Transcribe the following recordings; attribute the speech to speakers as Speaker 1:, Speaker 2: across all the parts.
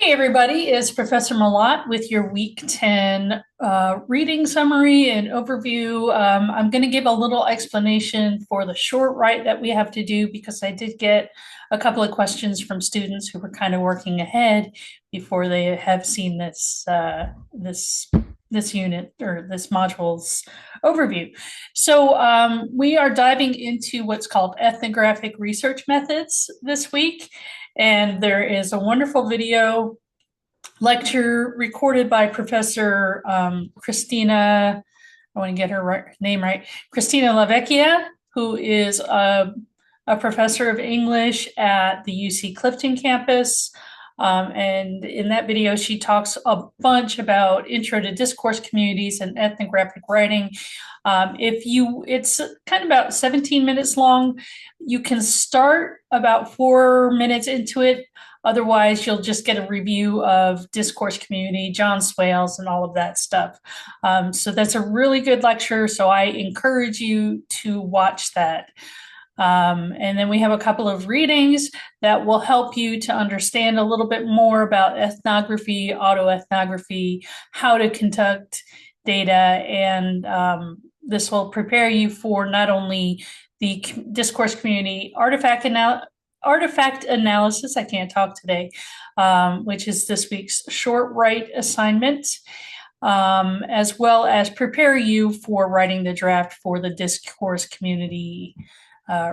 Speaker 1: Hey everybody, it's Professor Malat with your Week 10 reading summary and overview. I'm going to give a little explanation for the short write that we have to do because I did get a couple of questions from students who were kind of working ahead before they have seen this unit or this module's overview. So we are diving into what's called ethnographic research methods this week. And there is a wonderful video lecture recorded by Professor Christina, I want to get her name right, Christina LaVecchia, who is a professor of English at the UC Clifton campus. And in that video, she talks a bunch about intro to discourse communities and ethnographic writing. It's kind of about 17 minutes long. You can start about 4 minutes into it. Otherwise, you'll just get a review of Discourse Community, John Swales, and all of that stuff. So that's a really good lecture. So I encourage you to watch that. And then we have a couple of readings that will help you to understand a little bit more about ethnography, autoethnography, how to conduct data, and this will prepare you for not only the Discourse Community Artifact Analysis, I can't talk today, which is this week's short write assignment, as well as prepare you for writing the draft for the Discourse Community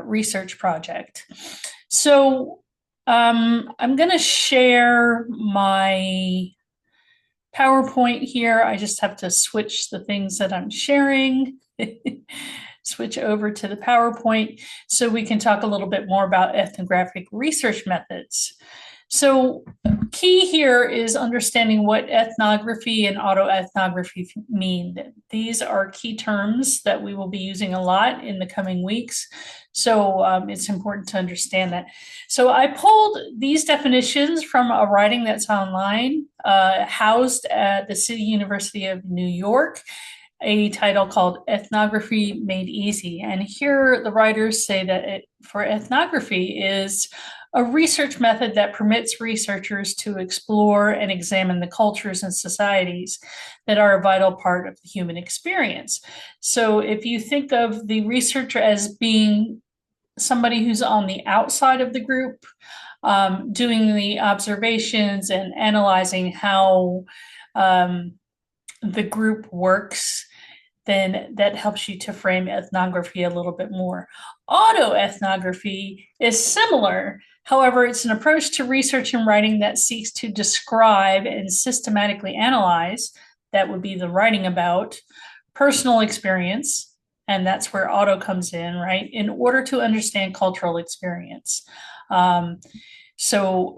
Speaker 1: research project. So I'm going to share my PowerPoint here. I just have to switch the things that I'm sharing. Switch over to the PowerPoint so we can talk a little bit more about ethnographic research methods. So key here is understanding what ethnography and autoethnography mean. These are key terms that we will be using a lot in the coming weeks. So it's important to understand that. So I pulled these definitions from a writing that's online, housed at the City University of New York, a title called Ethnography Made Easy. And here the writers say that for ethnography is a research method that permits researchers to explore and examine the cultures and societies that are a vital part of the human experience. So if you think of the researcher as being somebody who's on the outside of the group, doing the observations and analyzing how the group works, then that helps you to frame ethnography a little bit more. Autoethnography is similar. However, it's an approach to research and writing that seeks to describe and systematically analyze, that would be the writing about, personal experience, and that's where auto comes in, right? In order to understand cultural experience. So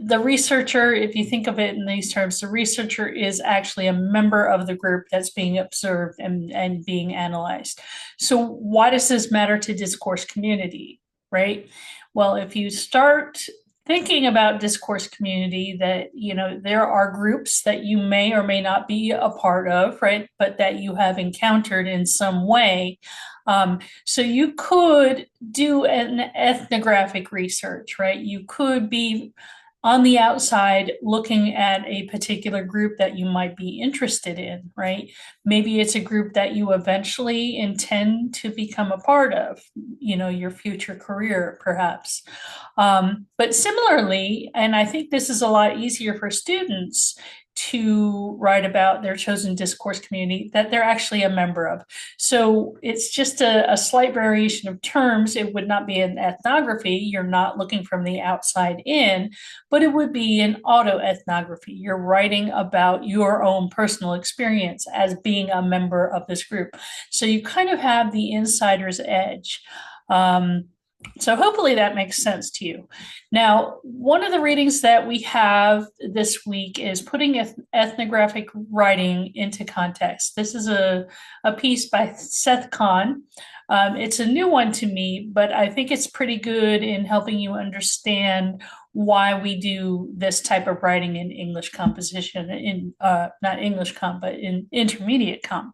Speaker 1: the researcher, if you think of it in these terms, the researcher is actually a member of the group that's being observed and being analyzed. So why does this matter to discourse community, right? Well, if you start thinking about discourse community, that, you know, there are groups that you may or may not be a part of, right? But that you have encountered in some way. So you could do an ethnographic research, right? You could be on the outside looking at a particular group that you might be interested in, right? Maybe it's a group that you eventually intend to become a part of, you know, your future career, perhaps. But similarly, and I think this is a lot easier for students to write about their chosen discourse community that they're actually a member of. So it's just a slight variation of terms. It would not be an ethnography. You're not looking from the outside in, but it would be an autoethnography. You're writing about your own personal experience as being a member of this group. So you kind of have the insider's edge. So hopefully that makes sense to you. Now, one of the readings that we have this week is putting ethnographic writing into context. This is a piece by Seth Kahn. It's a new one to me, but I think it's pretty good in helping you understand why we do this type of writing in English composition, in not English comp, but in intermediate comp.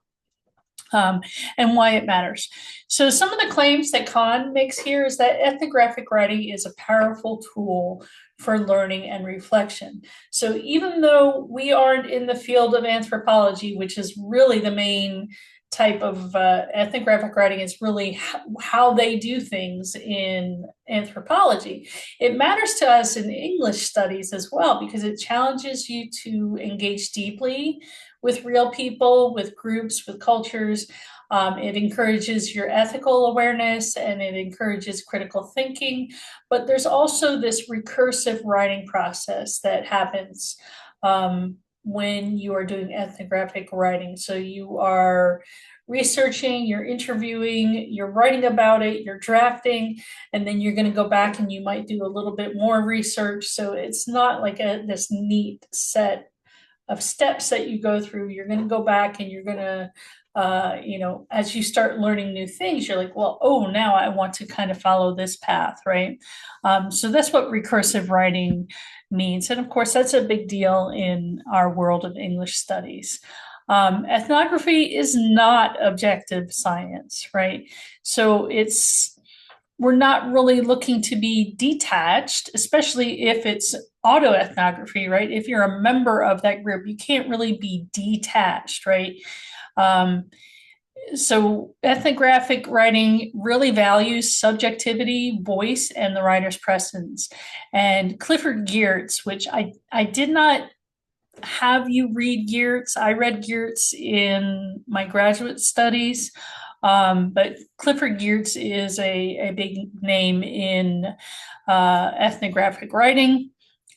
Speaker 1: And why it matters. So some of the claims that Kahn makes here is that ethnographic writing is a powerful tool for learning and reflection. So even though we aren't in the field of anthropology, which is really the main type of ethnographic writing, is really how they do things in anthropology. It matters to us in English studies as well, because it challenges you to engage deeply with real people, with groups, with cultures. It encourages your ethical awareness and it encourages critical thinking. But there's also this recursive writing process that happens when you are doing ethnographic writing. So you are researching, you're interviewing, you're writing about it, you're drafting, and then you're going to go back and you might do a little bit more research. So it's not like this neat set of steps that you go through. You're going to go back and you're going to as you start learning new things, you're like, well, oh, now I want to kind of follow this path, right? So that's what recursive writing means. And of course, that's a big deal in our world of English studies. Ethnography is not objective science, right? So we're not really looking to be detached, especially if it's autoethnography, right? If you're a member of that group, you can't really be detached, right? So ethnographic writing really values subjectivity, voice, and the writer's presence. And Clifford Geertz, which I did not have you read Geertz. I read Geertz in my graduate studies, but Clifford Geertz is a big name in ethnographic writing.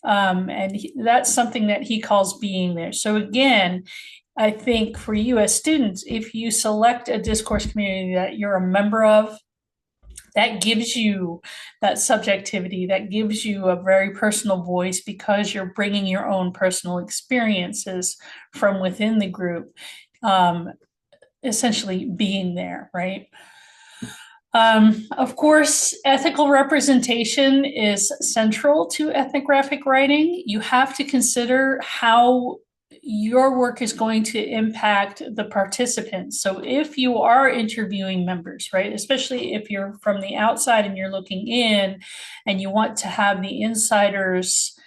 Speaker 1: And that's something that he calls being there. So again, I think for you as students, if you select a discourse community that you're a member of, that gives you that subjectivity, that gives you a very personal voice because you're bringing your own personal experiences from within the group, essentially being there, right? Of course, ethical representation is central to ethnographic writing. You have to consider how your work is going to impact the participants. So if you are interviewing members, right, especially if you're from the outside and you're looking in and you want to have the insider's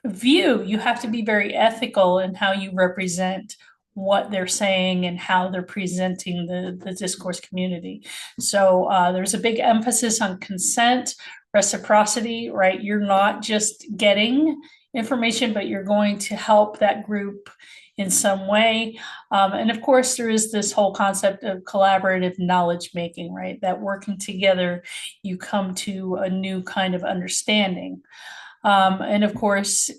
Speaker 1: view, you have to be very ethical in how you represent what they're saying and how they're presenting the discourse community. So there's a big emphasis on consent, reciprocity, right? You're not just getting information, but you're going to help that group in some way. And of course, there is this whole concept of collaborative knowledge making, right? That working together, you come to a new kind of understanding. And of course,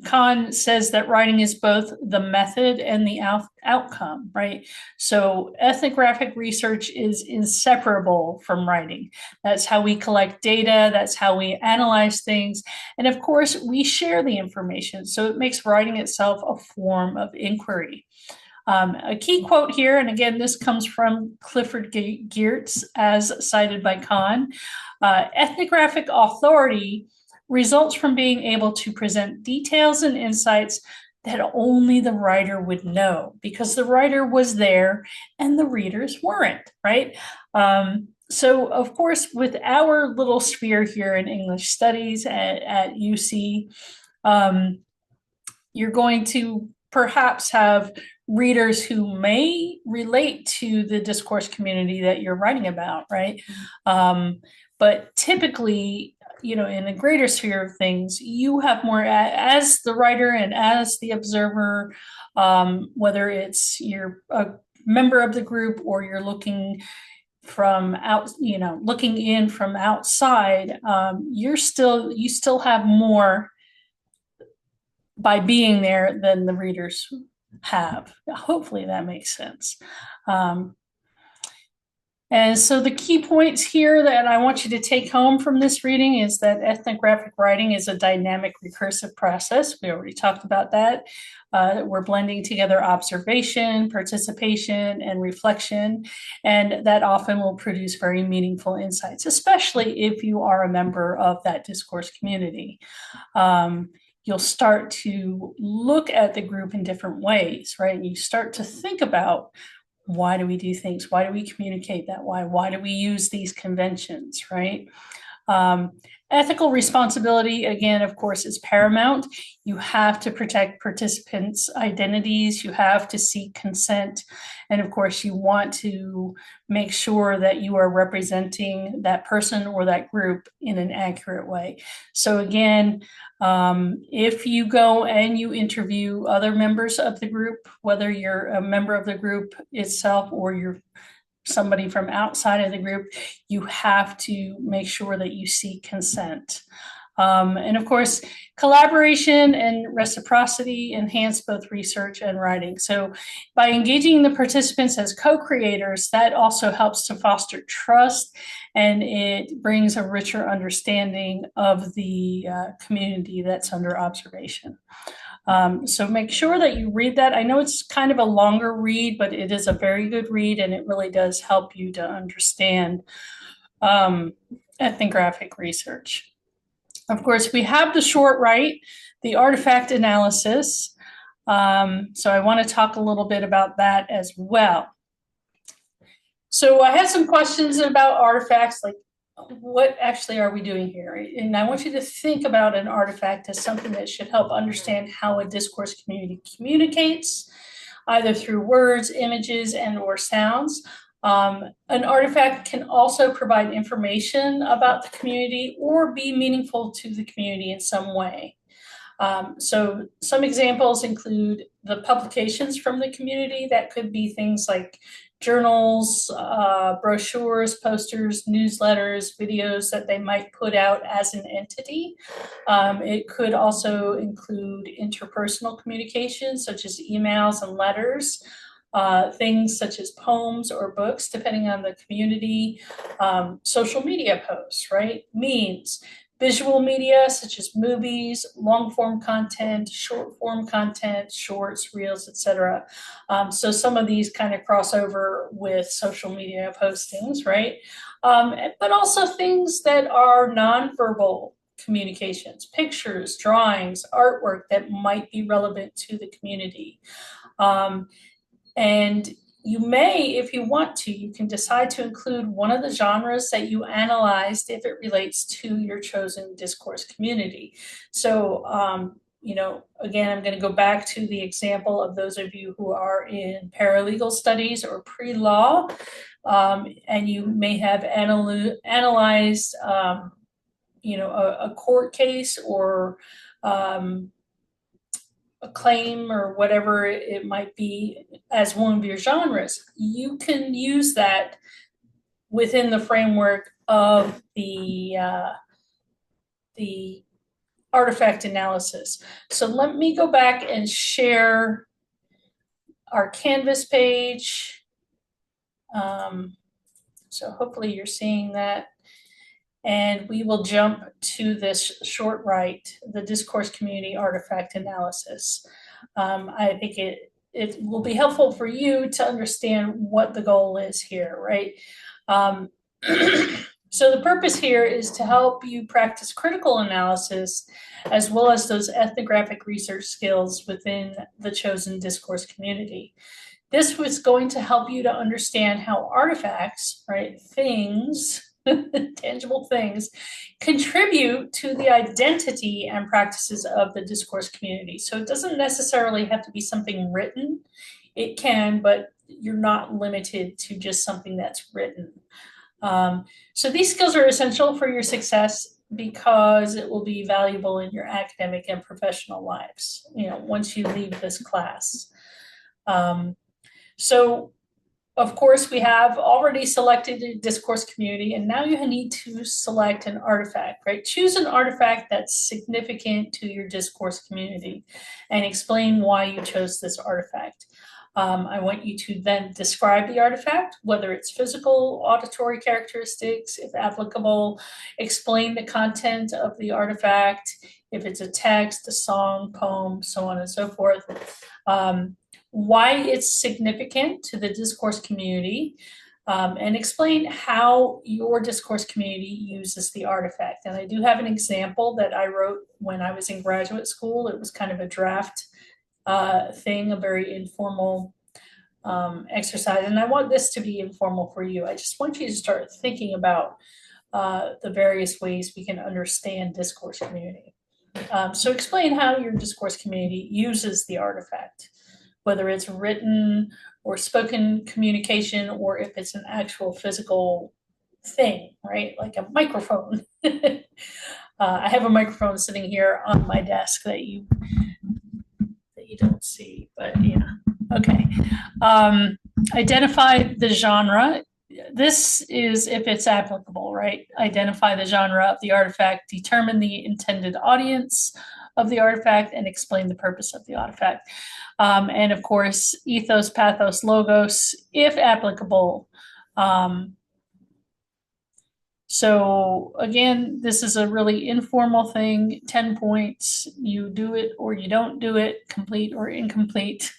Speaker 1: Kahn says that writing is both the method and the outcome, right? So ethnographic research is inseparable from writing. That's how we collect data. That's how we analyze things. And of course, we share the information. So it makes writing itself a form of inquiry. A key quote here, and again, this comes from Clifford Geertz as cited by Kahn, ethnographic authority results from being able to present details and insights that only the writer would know because the writer was there and the readers weren't, right? So, of course, with our little sphere here in English studies at UC, you're going to perhaps have readers who may relate to the discourse community that you're writing about, right? But typically, in the greater sphere of things, you have more as the writer and as the observer, whether it's you're a member of the group or you're looking from looking in from outside, you still have more by being there than the readers have. Hopefully that makes sense. And so the key points here that I want you to take home from this reading is that ethnographic writing is a dynamic recursive process. We already talked about that. We're blending together observation, participation, and reflection, and that often will produce very meaningful insights, especially if you are a member of that discourse community. You'll start to look at the group in different ways, right? You start to think about, why do we do things? Why do we communicate that way? Why do we use these conventions, right? Ethical responsibility, again, of course, is paramount. You have to protect participants' identities. You have to seek consent. And of course, you want to make sure that you are representing that person or that group in an accurate way. So again, if you go and you interview other members of the group, whether you're a member of the group itself or you're somebody from outside of the group, you have to make sure that you seek consent. And of course, collaboration and reciprocity enhance both research and writing. So by engaging the participants as co-creators, that also helps to foster trust, and it brings a richer understanding of the community that's under observation. So make sure that you read that. I know it's kind of a longer read, but it is a very good read, and it really does help you to understand ethnographic research. Of course, we have the short write, the artifact analysis. So I want to talk a little bit about that as well. So I had some questions about artifacts, like what actually are we doing here? And I want you to think about an artifact as something that should help understand how a discourse community communicates, either through words, images, and or sounds. An artifact can also provide information about the community or be meaningful to the community in some way. So some examples include the publications from the community. That could be things like journals, brochures, posters, newsletters, videos that they might put out as an entity. It could also include interpersonal communications, such as emails and letters, things such as poems or books, depending on the community, social media posts, right? Memes. Visual media such as movies, long-form content, short-form content, shorts, reels, etc. So some of these kind of cross over with social media postings, right? But also things that are nonverbal communications, pictures, drawings, artwork that might be relevant to the community. And you may, if you want to, you can decide to include one of the genres that you analyzed if it relates to your chosen discourse community. So, you know, again, I'm going to go back to the example of those of you who are in paralegal studies or pre-law, and you may have analyzed, you know, a court case or a claim or whatever it might be as one of your genres. You can use that within the framework of the artifact analysis. So let me go back and share our Canvas page. So hopefully you're seeing that. And we will jump to this short write, the Discourse Community Artifact Analysis. I think it will be helpful for you to understand what the goal is here, right? So the purpose here is to help you practice critical analysis as well as those ethnographic research skills within the chosen discourse community. This was going to help you to understand how artifacts, right, things, tangible things, contribute to the identity and practices of the discourse community. So it doesn't necessarily have to be something written. It can, but you're not limited to just something that's written. So these skills are essential for your success because it will be valuable in your academic and professional lives, you know, once you leave this class. So of course, we have already selected a discourse community, and now you need to select an artifact, right? Choose an artifact that's significant to your discourse community and explain why you chose this artifact. I want you to then describe the artifact, whether it's physical, auditory characteristics, if applicable, explain the content of the artifact, if it's a text, a song, poem, so on and so forth. Why it's significant to the discourse community, and explain how your discourse community uses the artifact. And I do have an example that I wrote when I was in graduate school. It was kind of a draft thing, a very informal exercise. And I want this to be informal for you. I just want you to start thinking about the various ways we can understand discourse community. So explain how your discourse community uses the artifact, whether it's written or spoken communication, or if it's an actual physical thing, right? Like a microphone. I have a microphone sitting here on my desk that you don't see, but yeah. Okay. Identify the genre. This is if it's applicable, right? Identify the genre of the artifact, determine the intended audience of the artifact, and explain the purpose of the artifact. And of course, ethos, pathos, logos, if applicable. So again, this is a really informal thing, 10 points. You do it or you don't do it, complete or incomplete.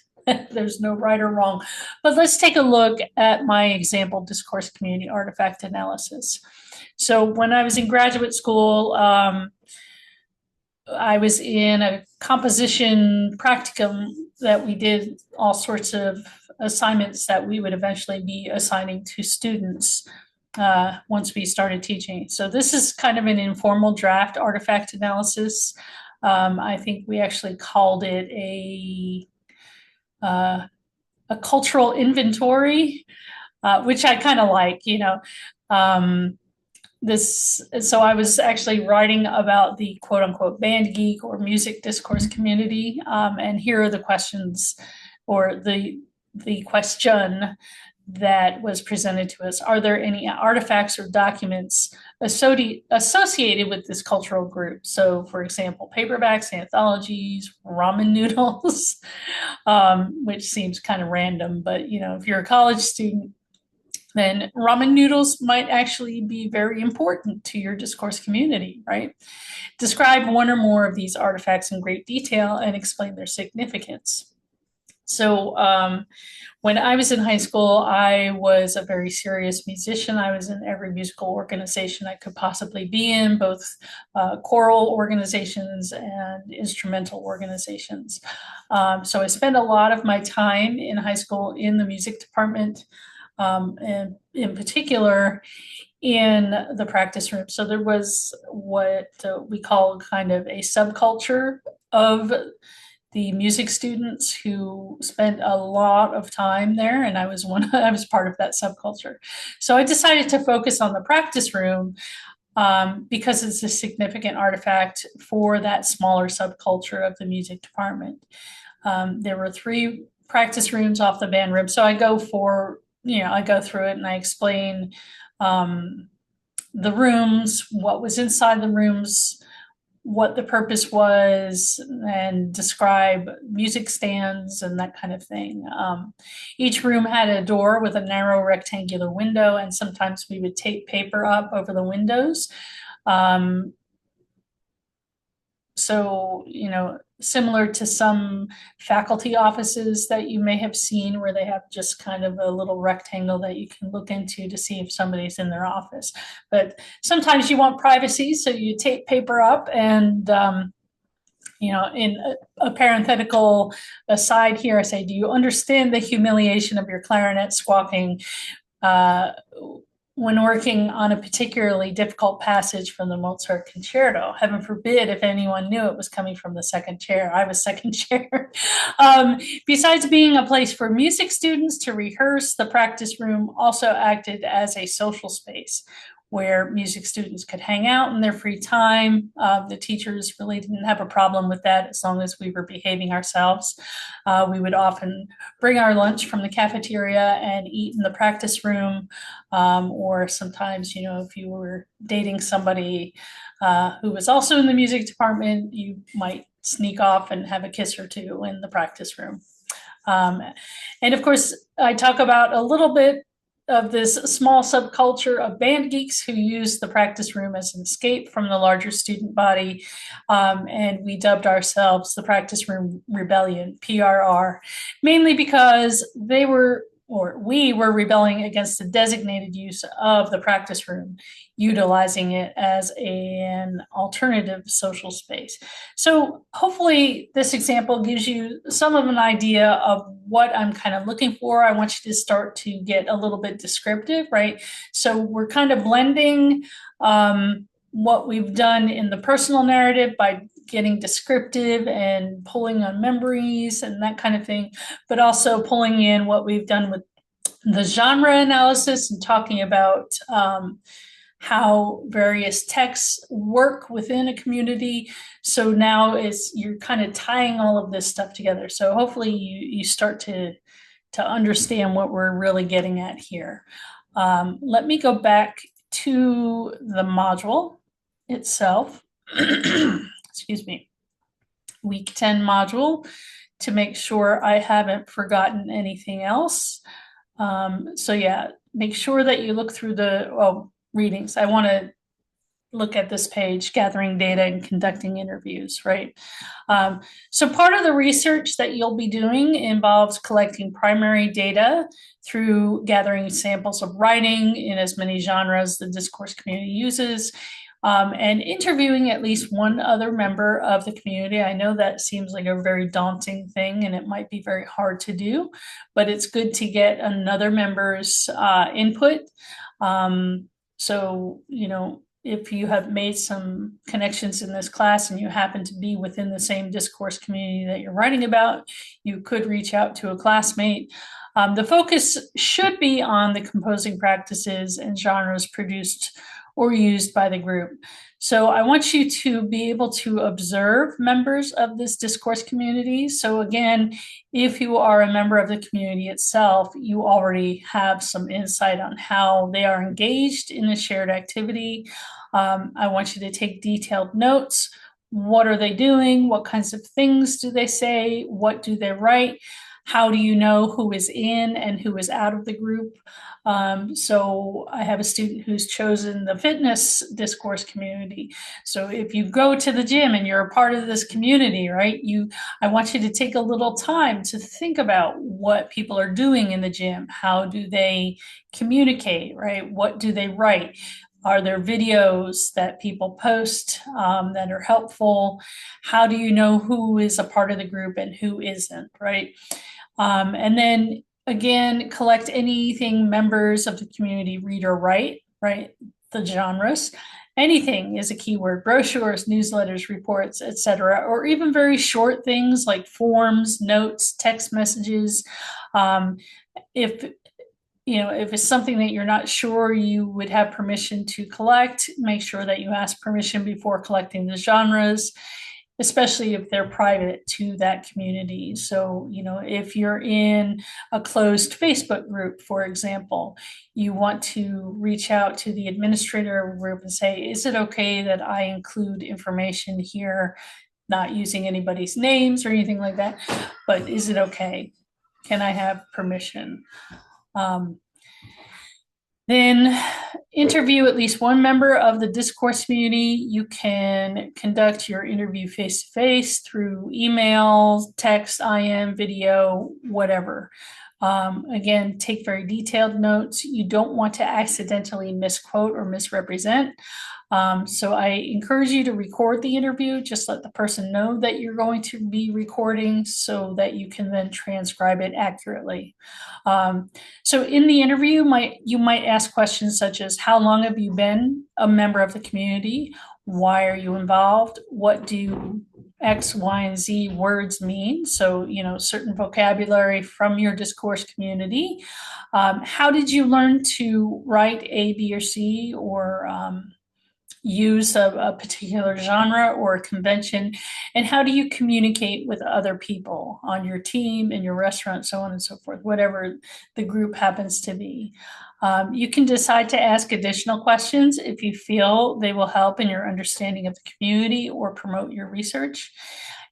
Speaker 1: There's no right or wrong. But let's take a look at my example discourse community artifact analysis. So when I was in graduate school, I was in a composition practicum that we did all sorts of assignments that we would eventually be assigning to students once we started teaching. So this is kind of an informal draft artifact analysis. I think we actually called it a cultural inventory, which I kind of like, you know. So I was actually writing about the quote unquote band geek or music discourse community. And here are the questions, or the question that was presented to us. Are there any artifacts or documents associated with this cultural group? So for example, paperbacks, anthologies, ramen noodles, which seems kind of random, but you know, if you're a college student, then ramen noodles might actually be very important to your discourse community, right? Describe one or more of these artifacts in great detail and explain their significance. So when I was in high school, I was a very serious musician. I was in every musical organization I could possibly be in, both choral organizations and instrumental organizations. So I spent a lot of my time in high school in the music department, and in particular in the practice room. So there was what we call kind of a subculture of the music students who spent a lot of time there, and I was part of that subculture. So I decided to focus on the practice room because it's a significant artifact for that smaller subculture of the music department. There were 3 practice rooms off the band room, so I go through it and I explain the rooms, what was inside the rooms, what the purpose was, and describe music stands and that kind of thing. Each room had a door with a narrow rectangular window, and sometimes we would tape paper up over the windows. So, you know, similar to some faculty offices that you may have seen where they have just kind of a little rectangle that you can look into to see if somebody's in their office. But sometimes you want privacy, so you tape paper up. And, you know, in a parenthetical aside here, I say, do you understand the humiliation of your clarinet squawking when working on a particularly difficult passage from the Mozart concerto? Heaven forbid if anyone knew it was coming from the second chair. I was second chair. Besides being a place for music students to rehearse, the practice room also acted as a social space where music students could hang out in their free time. The teachers really didn't have a problem with that as long as we were behaving ourselves. We would often bring our lunch from the cafeteria and eat in the practice room. Or sometimes, you know, if you were dating somebody who was also in the music department, you might sneak off and have a kiss or two in the practice room. And of course, I talk about a little bit of this small subculture of band geeks who use the practice room as an escape from the larger student body. And we dubbed ourselves the Practice Room Rebellion, PRR, mainly because they were or we were rebelling against the designated use of the practice room, utilizing it as an alternative social space. So hopefully this example gives you some of an idea of what I'm kind of looking for. I want you to start to get a little bit descriptive, right? So we're kind of blending what we've done in the personal narrative by getting descriptive and pulling on memories and that kind of thing, but also pulling in what we've done with the genre analysis and talking about how various texts work within a community. So now you're kind of tying all of this stuff together. So hopefully you start to understand what we're really getting at here. Let me go back to the module itself. Excuse me. Week 10 module to make sure I haven't forgotten anything else. So yeah, make sure that you look through the readings. I want to look at this page, gathering data and conducting interviews, right? So part of the research that you'll be doing involves collecting primary data through gathering samples of writing in as many genres the discourse community uses, and interviewing at least one other member of the community. I know that seems like a very daunting thing and it might be very hard to do, but it's good to get another member's input. So, if you have made some connections in this class and you happen to be within the same discourse community that you're writing about, you could reach out to a classmate. The focus should be on the composing practices and genres produced or used by the group. So I want you to be able to observe members of this discourse community. So again, if you are a member of the community itself, you already have some insight on how they are engaged in a shared activity. I want you to take detailed notes. What are they doing? What kinds of things do they say? What do they write? How do you know who is in and who is out of the group? So I have a student who's chosen the fitness discourse community. So if you go to the gym and you're a part of this community, right, I want you to take a little time to think about what people are doing in the gym. How do they communicate, right? What do they write? Are there videos that people post that are helpful? How do you know who is a part of the group and who isn't, right? And then again, collect anything members of the community read or write, right? The genres. Anything is a keyword: brochures, newsletters, reports, etc., or even very short things like forms, notes, text messages. If it's something that you're not sure you would have permission to collect, make sure that you ask permission before collecting the genres, especially if they're private to that community. So, if you're in a closed Facebook group, for example, you want to reach out to the administrator of a group and say, is it okay that I include information here, not using anybody's names or anything like that, but is it okay? Can I have permission? Then interview at least one member of the discourse community. You can conduct your interview face-to-face through email, text, IM, video, whatever. Again, take very detailed notes. You don't want to accidentally misquote or misrepresent. So I encourage you to record the interview. Just let the person know that you're going to be recording so that you can then transcribe it accurately. So in the interview, you might ask questions such as, how long have you been a member of the community? Why are you involved? What do X, Y, and Z words mean? So, certain vocabulary from your discourse community. How did you learn to write A, B, or C, or use a particular genre or a convention? And how do you communicate with other people on your team, in your restaurant, so on and so forth, whatever the group happens to be. You can decide to ask additional questions if you feel they will help in your understanding of the community or promote your research.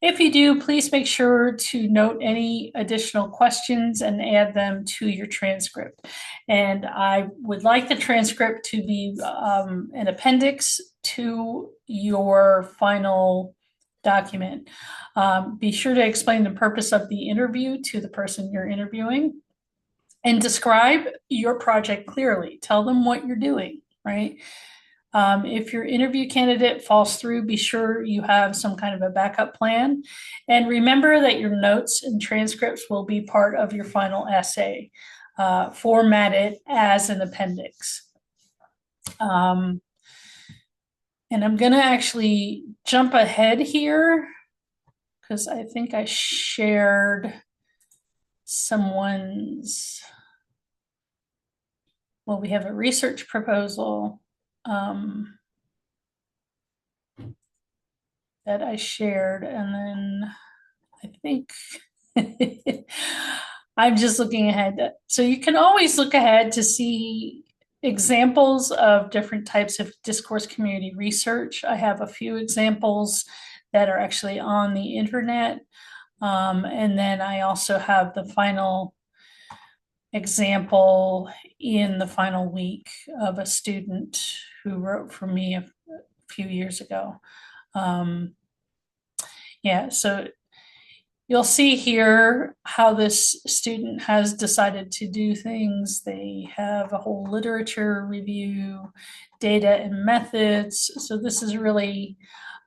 Speaker 1: If you do, please make sure to note any additional questions and add them to your transcript. And I would like the transcript to be an appendix to your final document. Be sure to explain the purpose of the interview to the person you're interviewing. and describe your project clearly. Tell them what you're doing, right? If your interview candidate falls through, be sure you have some kind of a backup plan. And remember that your notes and transcripts will be part of your final essay, formatted as an appendix. And I'm going to actually jump ahead here because I think I shared someone's, well, we have a research proposal that I shared, and then I think I'm just looking ahead. So you can always look ahead to see examples of different types of discourse community research. I have a few examples that are actually on the internet. And then I also have the final example in the final week of a student who wrote for me a few years ago. Yeah, so you'll see here how this student has decided to do things. They have a whole literature review, data and methods. So this is really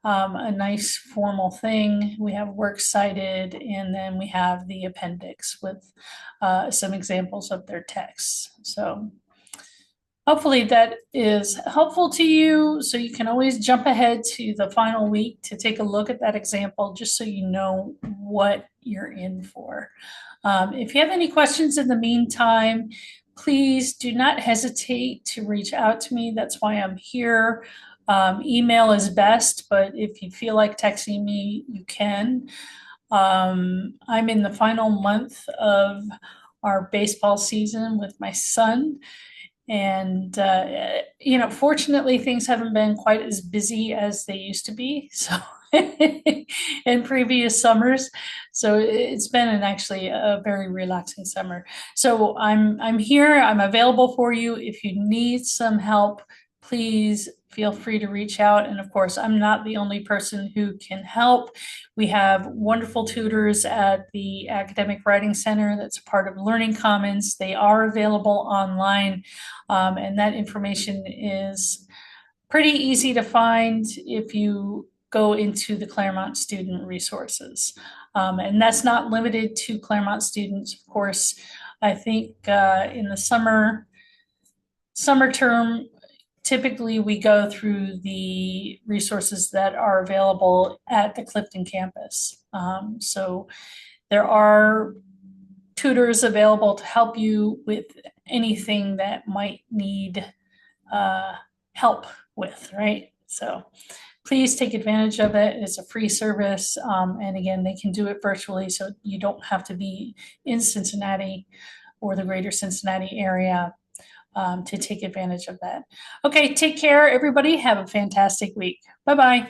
Speaker 1: a nice formal thing. We have works cited, and then we have the appendix with some examples of their texts. So hopefully that is helpful to you. So you can always jump ahead to the final week to take a look at that example, just so you know what you're in for. If you have any questions in the meantime, please do not hesitate to reach out to me. That's why I'm here. Email is best, but if you feel like texting me, you can. I'm in the final month of our baseball season with my son. And, fortunately, things haven't been quite as busy as they used to be. So in previous summers. So it's been actually a very relaxing summer. So I'm here, I'm available for you. If you need some help, please feel free to reach out. And of course, I'm not the only person who can help. We have wonderful tutors at the Academic Writing Center that's part of Learning Commons. They are available online, and that information is pretty easy to find if you go into the Claremont student resources. And that's not limited to Claremont students. Of course, I think in the summer term, typically we go through the resources that are available at the Clifton campus. So there are tutors available to help you with anything that might need help with, right? So please take advantage of it. It's a free service. And again, they can do it virtually, so you don't have to be in Cincinnati or the greater Cincinnati area to take advantage of that. Okay, take care, everybody. Have a fantastic week. Bye-bye.